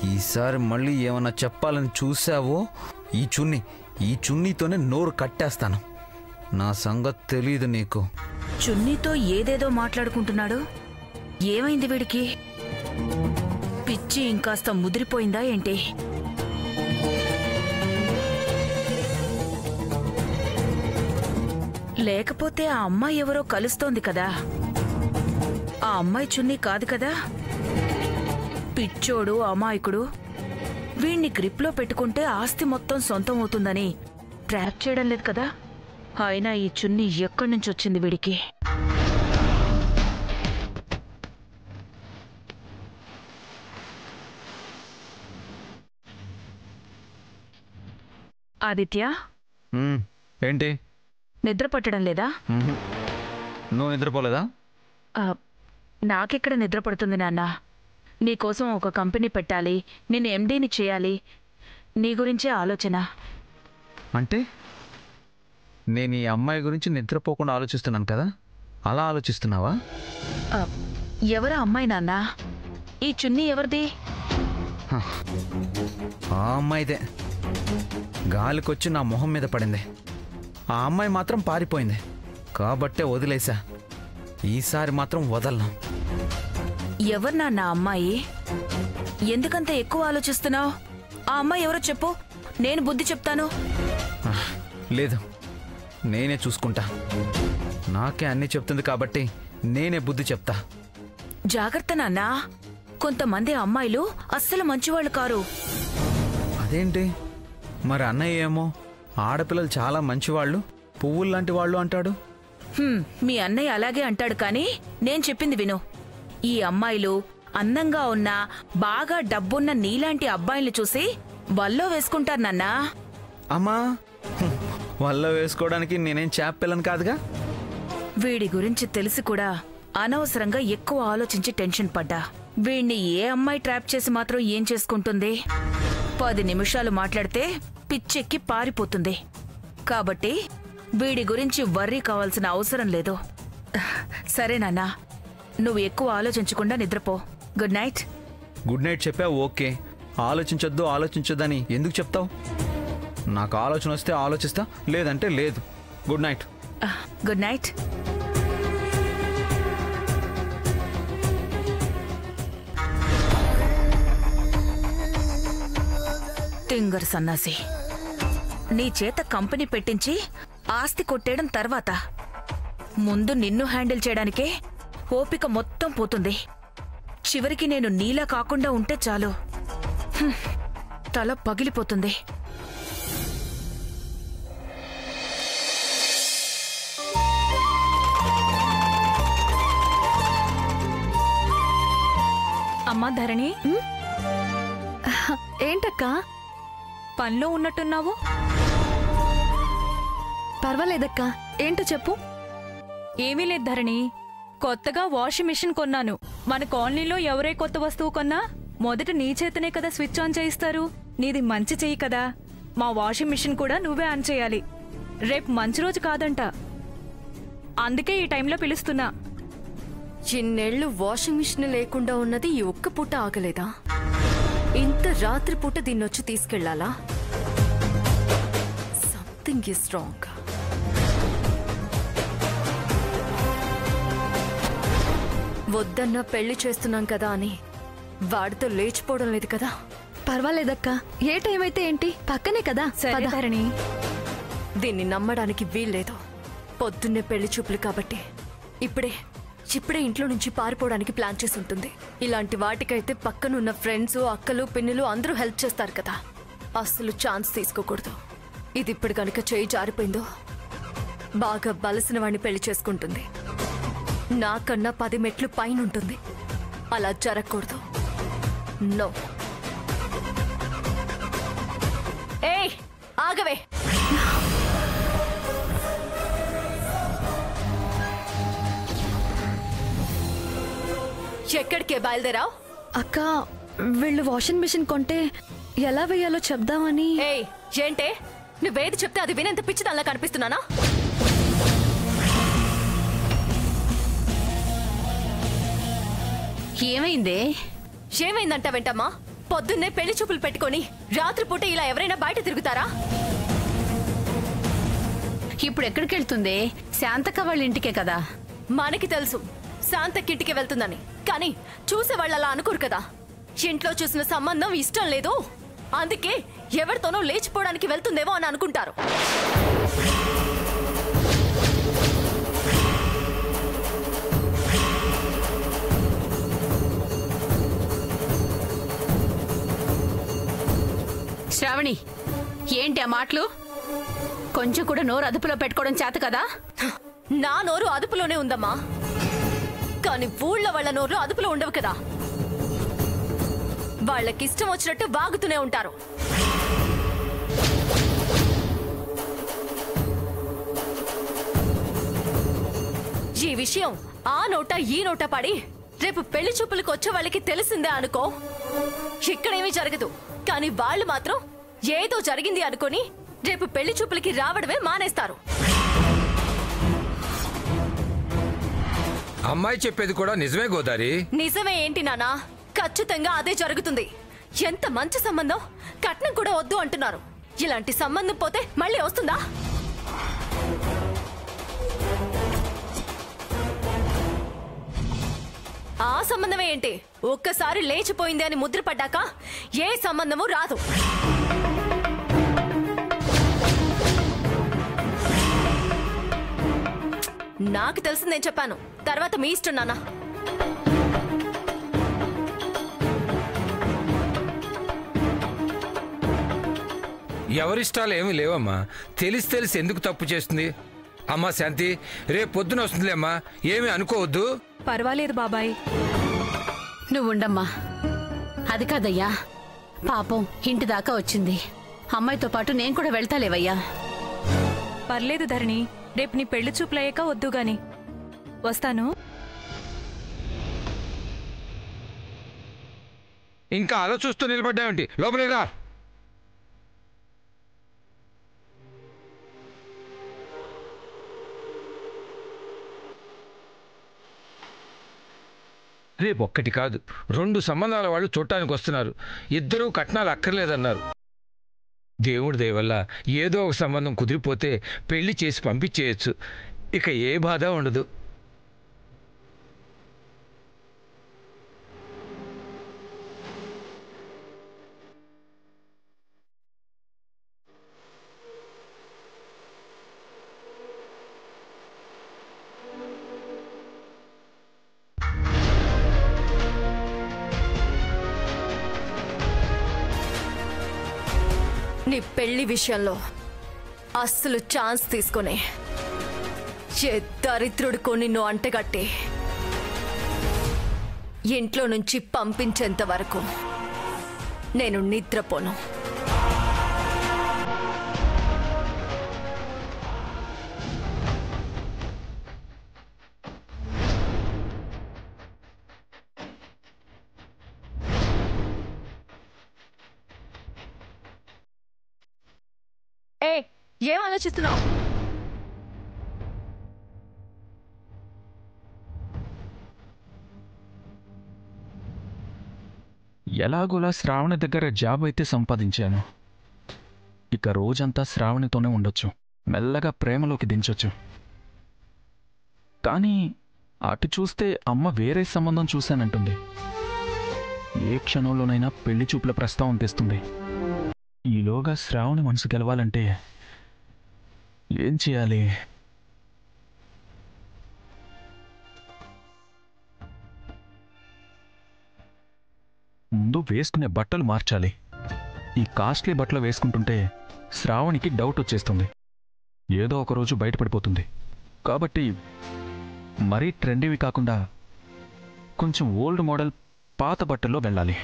ఈసారి మళ్ళీ ఏమన్నా చెప్పాలని చూసావో ఈ చున్నీతోనే నోరు కట్టేస్తాను. నా సంగతి తెలీదు నీకు. చున్నీతో ఏదేదో మాట్లాడుకుంటున్నాడు. ఏమైంది వీడికి? పిచ్చి ఇంకాస్త ముదిరిపోయిందా ఏంటి? లేకపోతే ఆ అమ్మాయి ఎవరో కలుస్తోంది కదా. ఆ అమ్మాయి చున్నీ కాదు కదా. పిచ్చోడు, అమాయకుడు. వీణ్ణి గ్రిప్లో పెట్టుకుంటే ఆస్తి మొత్తం సొంతం అవుతుందని ట్రాప్ చేయడం లేదు కదా. అయినా ఈ చున్నీ ఎక్కడి నుంచి వచ్చింది వీడికి? ఆదిత్య, ఏంటి? నిద్ర పట్టడం లేదా? నువ్వు నిద్రపోలేదా? నాకెక్కడ నిద్ర పడుతుంది నాన్న. నీకోసం ఒక కంపెనీ పెట్టాలి, నేను ఎండీని చేయాలి. నీ గురించే ఆలోచన. అంటే నేను ఈ అమ్మాయి గురించి నిద్రపోకుండా ఆలోచిస్తున్నాను కదా, అలా ఆలోచిస్తున్నావా? ఎవరా అమ్మాయి నాన్న? ఈ చున్నీ ఎవరిది? ఆ అమ్మాయిదే. గాలికొచ్చి నా మొహం మీద పడింది. ఆ అమ్మాయి మాత్రం పారిపోయింది కాబట్టే వదిలేసా. ఈసారి మాత్రం వదలను. ఎవరు నాన్న అమ్మాయి? ఎందుకంత ఎక్కువ ఆలోచిస్తున్నావు? ఆ అమ్మాయి ఎవరో చెప్పు, నేను బుద్ధి చెప్తాను. లేదు, నేనే చూసుకుంటా. నాకే అన్నీ చెప్తుంది కాబట్టి నేనే బుద్ధి చెప్తా. జాగ్రత్త నాన్న, కొంతమంది అమ్మాయిలు అస్సలు మంచివాళ్ళు కారు. అదేంటి మరి? అన్నయ్య ఏమో ఆడపిల్లలు చాలా మంచివాళ్ళు, పువ్వుల్లాంటి వాళ్ళు అంటాడు. మీ అన్నయ్య అలాగే అంటాడు, కానీ నేను చెప్పింది విను. ఈ అమ్మాయిలు అందంగా ఉన్న, బాగా డబ్బున్న నీలాంటి అబ్బాయిల్ని చూసి వల్లో వేసుకుంటారు నాన్నా. అమ్మా, వల్లో వేసుకోవడానికి నేనేం చేపపిల్లను కాదుగా. వీడి గురించి తెలిసి కూడా అనవసరంగా ఎక్కువ ఆలోచించి టెన్షన్ పడ్డా. వీణ్ణి ఏ అమ్మాయి ట్రాప్ చేసి మాత్రం ఏం చేసుకుంటుంది? 10 నిమిషాలు మాట్లాడితే పిచ్చెక్కి పారిపోతుంది. కాబట్టి వీడి గురించి వర్రీ కావాల్సిన అవసరం లేదు. సరే నాన్నా, నువ్వు ఎక్కువ ఆలోచించకుండా నిద్రపో. Good night. గుడ్ నైట్ చెప్పావు ఓకే, ఆలోచించొద్దని ఎందుకు చెప్తావు? నాకు ఆలోచన వస్తే ఆలోచిస్తా, లేదంటే లేదు. Good night. Good night. తింగర్ సన్నాసి, నీ చేత కంపెనీ పెట్టించి ఆస్తి కొట్టేయడం తర్వాత ముందు నిన్ను హ్యాండిల్ చేయడానికే ఓపిక మొత్తం పోతుంది. చివరికి నేను నీలా కాకుండా ఉంటే చాలు, తల పగిలిపోతుంది. అమ్మా ధరణి, ఏంటక్కా పనిలో ఉన్నట్టున్నావు? పర్వాలేదక్కా, ఏంటో చెప్పు. ఏమీ లేదు ధరణి, కొత్తగా వాషింగ్ మిషన్ కొన్నాను. మన కాలనీలో ఎవరే కొత్త వస్తువు కొన్నా మొదట నీ చేతనే కదా స్విచ్ ఆన్ చేయిస్తారు. నీది మంచి చెయ్యి కదా, మా వాషింగ్ మిషన్ కూడా నువ్వే ఆన్ చేయాలి. రేపు మంచి రోజు కాదంట, అందుకే ఈ టైంలో పిలుస్తున్నా. ఇన్నేళ్లు వాషింగ్ మిషన్ లేకుండా ఉన్నది ఈ ఒక్క పూట ఆగలేదా? ఇంత రాత్రి పూట దీన్నొచ్చి తీసుకెళ్లాలా? Something is wrong. వద్దన్నా పెళ్లి చేస్తున్నాం కదా అని వాడితో లేచిపోవడం లేదు కదా? పర్వాలేదక్కా, ఏ టైం అయితే ఏంటి, పక్కనే కదా. సరే ధరణి, దీన్ని నమ్మడానికి వీల్లేదు. పొద్దున్నే పెళ్లి చూపులు కాబట్టి ఇప్పుడే ఇంట్లో నుంచి పారిపోవడానికి ప్లాన్ చేసి ఉంటుంది. ఇలాంటి వాటికైతే పక్కనున్న ఫ్రెండ్స్, అక్కలు, పిన్నులు అందరూ హెల్ప్ చేస్తారు కదా. అస్సలు ఛాన్స్ తీసుకోకూడదు. ఇది ఇప్పుడు కనుక చేయి జారిపోయిందో బాగా బలసిన వాడిని పెళ్లి చేసుకుంటుంది. నాకన్నా 10 మెట్లు పైన ఉంటుంది. అలా జరగకూడదు. నో. ఏయ్ ఆగవే. ఎక్కడికే బయలుదేరావు? అక్క, వీళ్ళు వాషింగ్ మిషన్ కొంటే ఎలా వేయాలో చెప్దామని. ఏయ్ ఏంటే, నువ్వేది చెప్తే అది వినేంత పిచ్చిదల్లా కనిపిస్తున్నానా? ఏమైందే? ఏమైందంట వెంటమ్మా? పొద్దున్నే పెళ్లి చూపులు పెట్టుకొని రాత్రిపూట ఇలా ఎవరైనా బయట తిరుగుతారా? ఇప్పుడు ఎక్కడికి వెళ్తుంది? శాంతక్క వాళ్ళ ఇంటికే కదా. మనకి తెలుసు శాంతక్కింటికి వెళ్తుందని, కానీ చూసేవాళ్ళు అలా అనుకోరు కదా. ఇంట్లో చూసిన సంబంధం ఇష్టం లేదు, అందుకే ఎవరితోనో లేచిపోవడానికి వెళ్తుందేమో అని అనుకుంటారు. శ్రావణి, ఏంటి ఆ మాటలు? కొంచెం కూడా నోరు అదుపులో పెట్టుకోవడం చేత కదా? నా నోరు అదుపులోనే ఉందమ్మా, కానీ ఊళ్ళో వాళ్ళ నోరు అదుపులో ఉండవు కదా. వాళ్ళకిష్టం వచ్చినట్టు వాగుతూనే ఉంటారు. ఈ విషయం ఆ నోట ఈ నోట పడి రేపు పెళ్లి చూపులకు వచ్చే వాళ్ళకి తెలిసిందే అనుకో, ఇక్కడేమీ జరగదు. కానీ వాళ్ళు మాత్రం ఏదో జరిగింది అనుకొని రేపు పెళ్లి చూపులకి రావడమే మానేస్తారు. అమ్మాయి చెప్పేది కూడా నిజమే గోదారి. నిజమే ఏంటి నానా? ఖచ్చితంగా అదే జరుగుతుంది. ఎంత మంచి సంబంధం, కట్నం కూడా వద్దు అంటున్నారు. ఇలాంటి సంబంధం పోతే మళ్ళీ వస్తుందా? ఆ సంబంధమే ఏంటి, ఒక్కసారి లేచిపోయింది అని ముద్ర పడ్డాక ఏ సంబంధము రాదు. నాకు తెలిసింది నేను చెప్పాను, తర్వాత మీ ఇష్టం నాన్న. ఎవరిష్టాలు ఏమీ లేవమ్మా. తెలిసి ఎందుకు తప్పు చేస్తుంది? అమ్మా శాంతి, రేపు పొద్దున వస్తుందిలే అమ్మా, ఏమీ అనుకోవద్దు. పర్వాలేదు బాబాయ్. నువ్వుండమ్మా. అది కాదయ్యా, పాపం ఇంటి దాకా వచ్చింది. అమ్మాయితో పాటు నేను కూడా వెళ్తాలేవయ్యా. పర్లేదు ధరణి, రేపు నీ పెళ్లి చూపులయ్యాక వద్దు గాని. వస్తాను. ఇంకా అలా చూస్తూ నిలబడ్డావేంటి? లోపలికి రా. రేపు ఒక్కటి కాదు, 2 సంబంధాల వాళ్ళు చూడటానికి వస్తున్నారు. ఇద్దరూ కట్నాలు అక్కర్లేదన్నారు. దేవుడి దయ వల్ల ఏదో ఒక సంబంధం కుదిరిపోతే పెళ్లి చేసి పంపించేయచ్చు. ఇక ఏ బాధ ఉండదు. నీ పెళ్లి విషయంలో అస్సలు ఛాన్స్ తీసుకునే ఏ దరిద్రుడికో నిన్ను అంటగట్టి ఇంట్లో నుంచి పంపించేంత వరకు నేను నిద్రపోను. ఏం ఆలోచిస్తున్నావు? ఎలాగోలా శ్రావణి దగ్గర జాబ్ అయితే సంపాదించాను. ఇక రోజంతా శ్రావణితోనే ఉండొచ్చు, మెల్లగా ప్రేమలోకి దించొచ్చు. కానీ అటు చూస్తే అమ్మ వేరే సంబంధం చూశానంటుంది. ఏ క్షణంలోనైనా పెళ్లి చూపుల ప్రస్తావన తెస్తుంది. ఈలోగా శ్రావణి మనసు గెలవాలంటే ఏం చేయాలి? ముందు వేసుకునే బట్టలు మార్చాలి. ఈ కాస్ట్లీ బట్టలు వేసుకుంటుంటే శ్రావణికి డౌట్ వచ్చేస్తుంది. ఏదో ఒకరోజు బయటపడిపోతుంది. కాబట్టి మరీ ట్రెండీవి కాకుండా కొంచెం ఓల్డ్ మోడల్ పాత బట్టల్లో వెళ్ళాలి.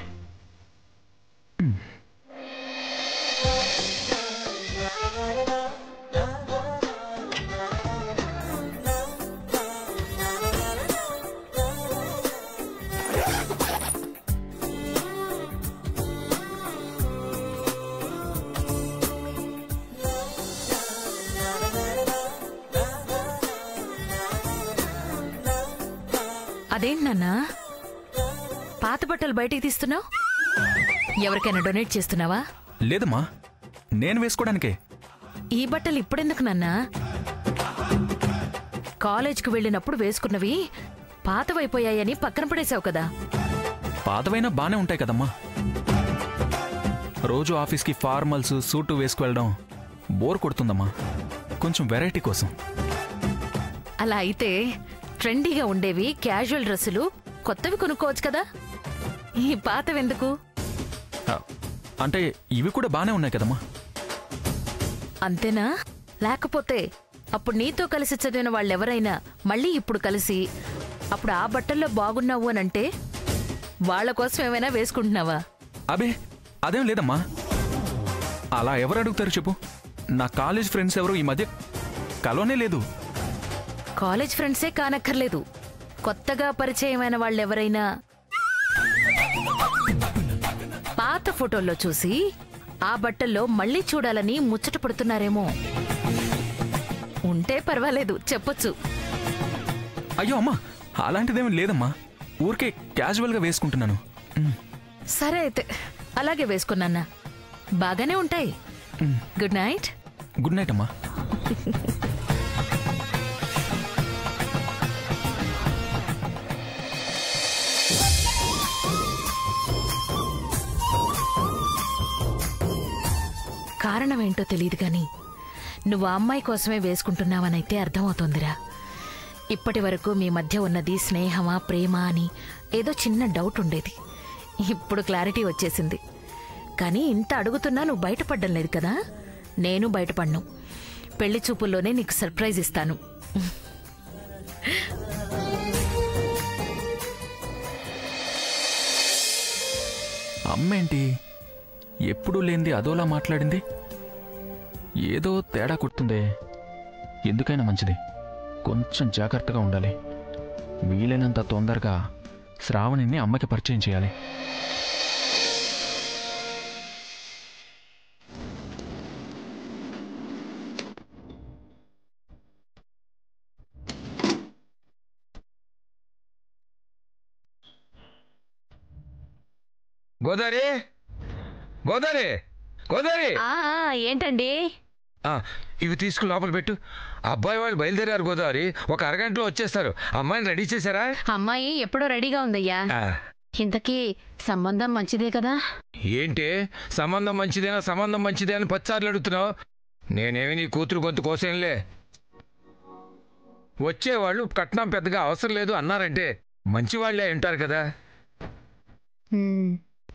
అదేంటి నాన్నా, పాత బట్టలు బయటికి తీస్తున్నావు? ఎవరికైనా డొనేట్ చేస్తున్నావా? లేదమ్మా, నేను వేసుకోవడానికే. ఈ బట్టలు ఇప్పుడెందుకు నాన్నా? కాలేజ్కి వెళ్ళినప్పుడు వేసుకున్నవి పాతవైపోయాయని పక్కన పడేశావు కదా. పాతవైనా బానే ఉంటాయి కదమ్మా. రోజు ఆఫీస్కి ఫార్మల్స్ సూటు వేసుకువెళ్ళడం బోర్ కొడుతుందమ్మా. కొంచెం వెరైటీ కోసం. అలా అయితే ట్రెండీగా ఉండేవి క్యాజువల్ డ్రెస్సులు కొత్తవి కొనుక్కోవచ్చు కదా. ఈ పాతవెందుకు? అంటే ఇవి కూడా బానే ఉన్నాయి కదమ్మా. అంతేనా? లేకపోతే అప్పుడు నీతో కలిసి చదివిన వాళ్ళెవరైనా మళ్ళీ ఇప్పుడు కలిసి అప్పుడు ఆ బట్టల్లో బాగున్నావు అనంటే వాళ్ల కోసం ఏమైనా వేసుకుంటున్నావా? అబే అదేం లేదమ్మా. అలా ఎవరు అడుగుతారు చెప్పు? నా కాలేజ్ ఫ్రెండ్స్ ఎవరు ఈ మధ్య కలవనే లేదు. కాలేజ్ ఫ్రెండ్సే కానక్కర్లేదు, కొత్తగా పరిచయమైన వాళ్ళెవరైనా పాత ఫోటోల్లో చూసి ఆ బట్టల్లో మళ్ళీ చూడాలని ముచ్చట పడుతున్నారేమో. ఉంటే పర్వాలేదు, చెప్పొచ్చు. అయ్యో అమ్మా, అలాంటిదేమీ లేదమ్మా. ఊరికే క్యాజువల్గా వేసుకుంటున్నాను. సరే అయితే అలాగే వేసుకున్నా. బాగానే ఉంటాయి. Good night. గుడ్ నైట్ అమ్మా. కారణమేంటో తెలియదు గాని నువ్వు ఆ అమ్మాయి కోసమే వేసుకుంటున్నావనైతే అర్థమవుతోందిరా. ఇప్పటి వరకు మీ మధ్య ఉన్నది స్నేహమా ప్రేమ అని ఏదో చిన్న డౌట్ ఉండేది. ఇప్పుడు క్లారిటీ వచ్చేసింది. కానీ ఇంత అడుగుతున్నా నువ్వు బయటపడ్డం లేదు కదా. నేను బయటపడ్ను. పెళ్లి చూపుల్లోనే నీకు సర్ప్రైజ్ ఇస్తాను. అమ్మేంటి ఎప్పుడూ లేనిది అదోలా మాట్లాడింది? ఏదో తేడా కొడుతుందే. ఎందుకైనా మంచిది, కొంచెం జాగ్రత్తగా ఉండాలి. వీలైనంత తొందరగా శ్రావణిని అమ్మకి పరిచయం చేయాలి. గోదావరి, గోదావరి, గోదావరి, ఏంటండి? ఇవి తీసుకుని లోపల పెట్టు. అబ్బాయి వాళ్ళు బయలుదేరారు గోదావరి, ఒక అరగంటలో వచ్చేస్తారు. అమ్మాయిని రెడీ చేశారా? అమ్మాయి ఎప్పుడో రెడీగా ఉందయ్యా. ఇంతకీ సంబంధం మంచిదే కదా? ఏంటి సంబంధం మంచిదేనా సంబంధం మంచిదే అని 10 సార్లు అడుగుతున్నావు? నేనేమి నీ కూతురు గొంతు కోసేంలే. వచ్చేవాళ్ళు కట్నం పెద్దగా అవసరం లేదు అన్నారంటే మంచివాళ్లే ఉంటారు కదా.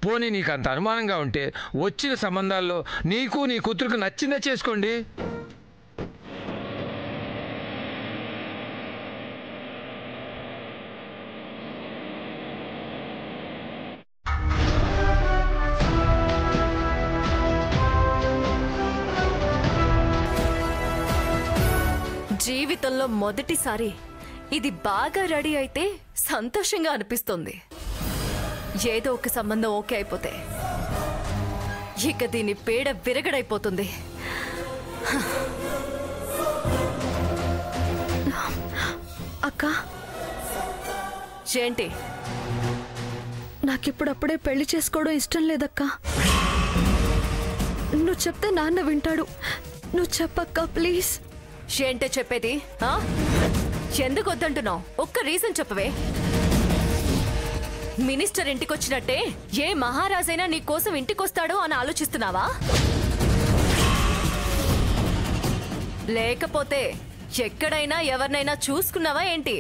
పోనీ నీకు అంత అనుమానంగా ఉంటే వచ్చిన సంబంధాల్లో నీకు నీ కూతురుకు నచ్చిందే చేసుకోండి. జీవితంలో మొదటిసారి ఇది బాగా రెడీ అయితే సంతోషంగా అనిపిస్తుంది. ఏదో ఒక సంబంధం ఓకే అయిపోతే ఇక దీని పేడ విరగడైపోతుంది. అక్క, ఏంటి? నాకిప్పుడప్పుడే పెళ్లి చేసుకోవడం ఇష్టం లేదక్కా. నువ్వు చెప్తే నాన్న వింటాడు. నువ్వు చెప్పక్క ప్లీజ్. ఏంటే చెప్పేది? ఎందుకు వద్దంటున్నావు? ఒక్క రీజన్ చెప్పవే. మినిస్టర్ ఇంటికొచ్చినట్టే ఏ మహారాజైనా నీ కోసం ఇంటికొస్తాడో అని ఆలోచిస్తున్నావా? లేకపోతే ఎక్కడైనా ఎవరినైనా చూసుకున్నావా ఏంటి?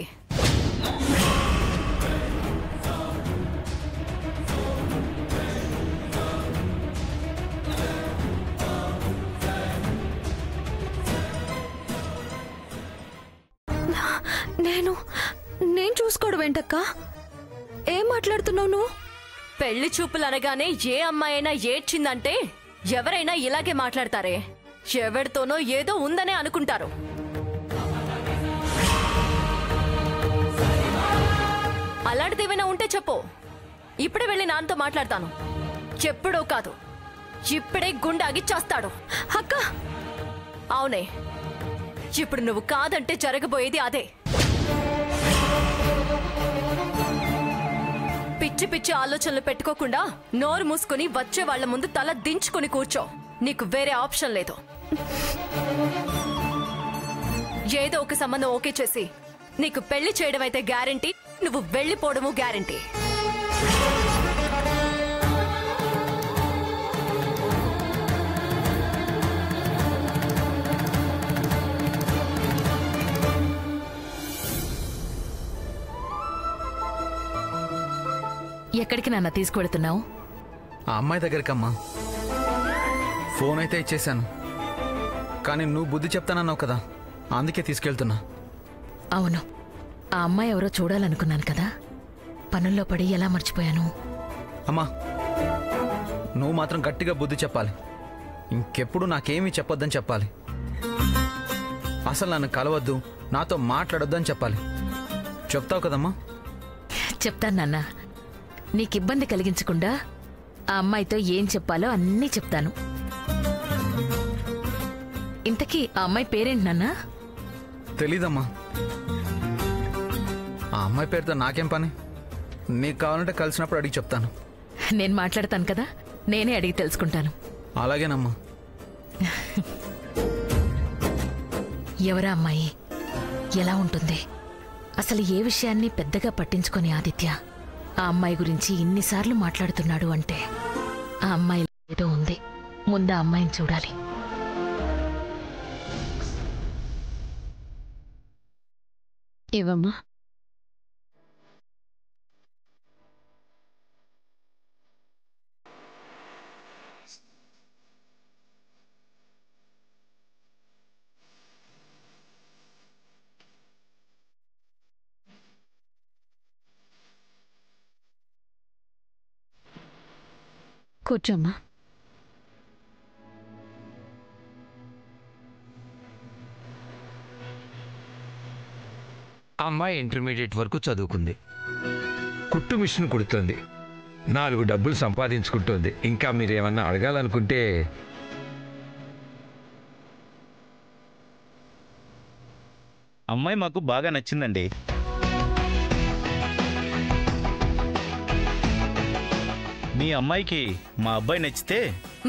నేను చూసుకోవడం ఏంటక్క? ఏం మాట్లాడుతున్నావు నువ్వు? పెళ్లి చూపులు అనగానే ఏ అమ్మాయినా ఏడ్చిందంటే ఎవరైనా ఇలాగే మాట్లాడతారే. ఎవరితోనో ఏదో ఉందనే అనుకుంటారు. అలాంటిదేమైనా ఉంటే చెప్పు, ఇప్పుడే వెళ్ళి నాన్నతో మాట్లాడతాను. ఎప్పుడో కాదు, ఇప్పుడే గుండె అగిచ్చేస్తాడు. అక్క, అవునే, ఇప్పుడు నువ్వు కాదంటే జరగబోయేది అదే. పిచ్చి పిచ్చి ఆలోచనలు పెట్టుకోకుండా నోరు మూసుకుని వచ్చే వాళ్ళ ముందు తల దించుకుని కూర్చో. నీకు వేరే ఆప్షన్ లేదు. ఏదో ఒక సంబంధం ఓకే చేసి నీకు పెళ్లి చేయడం అయితే గ్యారంటీ, నువ్వు వెళ్ళిపోవడము గ్యారంటీ. ఎక్కడికి నాన్న తీసుకువెళ్తున్నావు? ఆ అమ్మాయి దగ్గరికమ్మా. ఫోన్ అయితే ఇచ్చేశాను, కానీ నువ్వు బుద్ధి చెప్తానన్నావు కదా, అందుకే తీసుకెళ్తున్నా. అవును, ఆ అమ్మాయి ఎవరో చూడాలనుకున్నాను కదా, పనుల్లో పడి ఎలా మర్చిపోయాను. అమ్మా, నువ్వు మాత్రం గట్టిగా బుద్ధి చెప్పాలి. ఇంకెప్పుడు నాకేమీ చెప్పొద్దని చెప్పాలి. అసలు నన్ను కలవద్దు, నాతో మాట్లాడొద్దని చెప్పాలి. చెప్తావు కదమ్మా? చెప్తాను నాన్న. నీకిబ్బంది కలిగించకుండా ఆ అమ్మాయితో ఏం చెప్పాలో అన్నీ చెప్తాను. ఇంతకీ ఆ అమ్మాయి పేరేంటి నాన్న? తెలీదమ్మా. ఆ అమ్మాయి పేరుతో నాకేం పని? నీకు కావాలంటే కలిసినప్పుడు అడిగి చెప్తాను. నేను మాట్లాడతాను కదా, నేనే అడిగి తెలుసుకుంటాను. అలాగేనమ్మా. ఎవరా అమ్మాయి? ఎలా ఉంటుంది? అసలు ఏ విషయాన్ని పెద్దగా పట్టించుకొని ఆదిత్య ఆ అమ్మాయి గురించి ఇన్నిసార్లు మాట్లాడుతున్నాడు అంటే ఆ అమ్మాయి ఏదో ఉంది. ముందు ఆ అమ్మాయిని చూడాలి. ఇవమ్మా. కూర్చోమ్మా. అమ్మాయి ఇంటర్మీడియట్ వరకు చదువుకుంది, కుట్టు మిషన్ కుడుతుంది, 4 డబ్బులు సంపాదించుకుంటుంది. ఇంకా మీరేమన్నా అడగాలనుకుంటే. అమ్మాయి మాకు బాగా నచ్చిందండి. మీ అమ్మాయికి మా అబ్బాయి నచ్చితే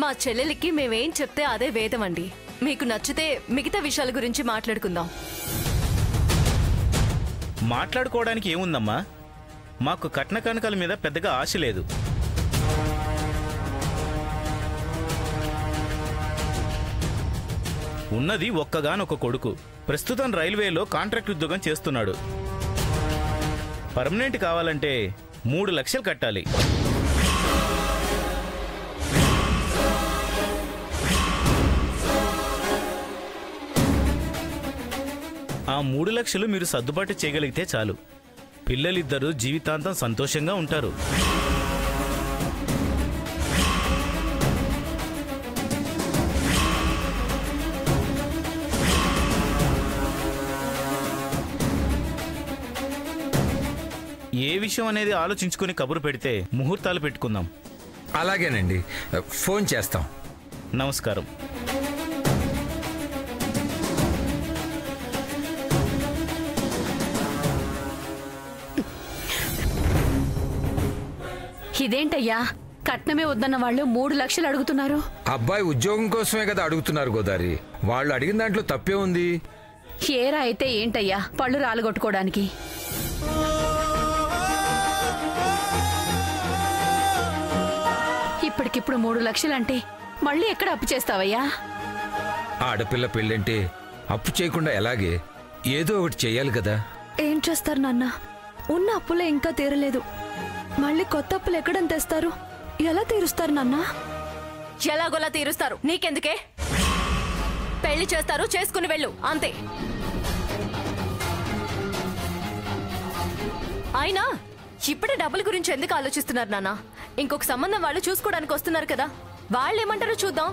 మా చెల్లెలికి మేమేం చెప్తే అదే వేదం అండి. మీకు నచ్చితే మిగతా విషయాల గురించి మాట్లాడుకుందాం. మాట్లాడుకోవడానికి ఏముందమ్మా? మాకు కట్న కానుకల మీద పెద్దగా ఆశ లేదు. ఉన్నది ఒక్కగానొక్క కొడుకు. ప్రస్తుతం రైల్వేలో కాంట్రాక్ట్ ఉద్యోగం చేస్తున్నాడు. పర్మనెంట్ కావాలంటే 3 లక్షలు కట్టాలి. ఆ 3 లక్షలు మీరు సర్దుబాటు చేయగలిగితే చాలు. పిల్లలిద్దరూ జీవితాంతం సంతోషంగా ఉంటారు. ఏ విషయం అనేది ఆలోచించుకుని కబురు పెడితే ముహూర్తాలు పెట్టుకుందాం. అలాగేనండి, ఫోన్ చేస్తాం. నమస్కారం. ఇదేంటయ్యా, కట్నమే వద్దన్న వాళ్ళు 3 లక్షలు అడుగుతున్నారు. అబ్బాయి ఉద్యోగం కోసమే కదా అడుగుతున్నారు గోదారి. వాళ్ళు అడిగిన దాంట్లో తప్పే ఉంది. ఏరా అయితే ఏంటయ్యా, పళ్ళు రాలగొట్టుకోవడానికి? ఇప్పటికిప్పుడు 3 లక్షలంటే మళ్ళీ ఎక్కడ అప్పు చేస్తావయ్యా? ఆడపిల్ల పెళ్ళంటే అప్పు చేయకుండా ఎలాగే? ఏదో ఒకటి చెయ్యాలి కదా. ఏం చేస్తారు నాన్న? ఉన్న అప్పులే ఇంకా తీరలేదు. మళ్ళీ కొత్త అప్పులు ఎక్కడని తెస్తారు? ఎలా తీరుస్తారు నాన్న? ఎలాగోలా తీరుస్తారు, నీకెందుకే? పెళ్లి చేస్తారు, చేసుకుని వెళ్ళు, అంతే. అయినా ఇప్పుడే డబ్బుల గురించి ఎందుకు ఆలోచిస్తున్నారు నాన్న? ఇంకొక సంబంధం వాళ్ళు చూసుకోవడానికి వస్తున్నారు కదా, వాళ్ళేమంటారో చూద్దాం.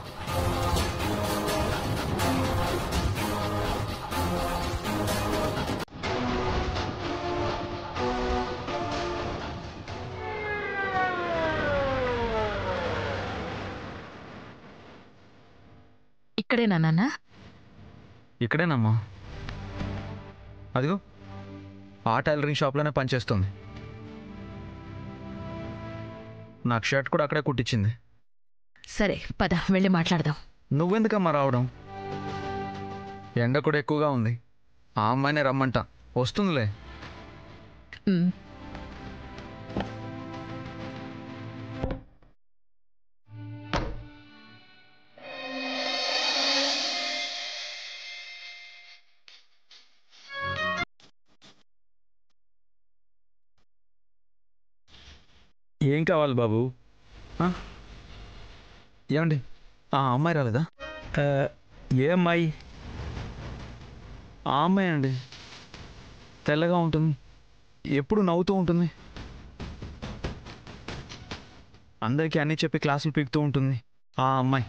ఇక్కడేనా నాన్న? ఇక్కడేనమ్మా. అదిగో ఆ టైలరింగ్ షాప్లోనే పనిచేస్తుంది. నాకు షర్ట్ కూడా అక్కడే కుట్టించింది. సరే పద వెళ్ళి మాట్లాడదాం. నువ్వెందుకమ్మా రావడం? ఎండ కూడా ఎక్కువగా ఉంది. ఆ అమ్మాయినే రమ్మంట, వస్తుందిలే. ఉమ్. ఏం కావాలి బాబు? ఏమండి, ఆ అమ్మాయి రాలేదా? ఏ అమ్మాయి? ఆ అమ్మాయి అండి, తెల్లగా ఉంటుంది, ఎప్పుడు నవ్వుతూ ఉంటుంది, అందరికీ అన్నీ చెప్పి క్లాసులు పీకుతూ ఉంటుంది. ఆ అమ్మాయి.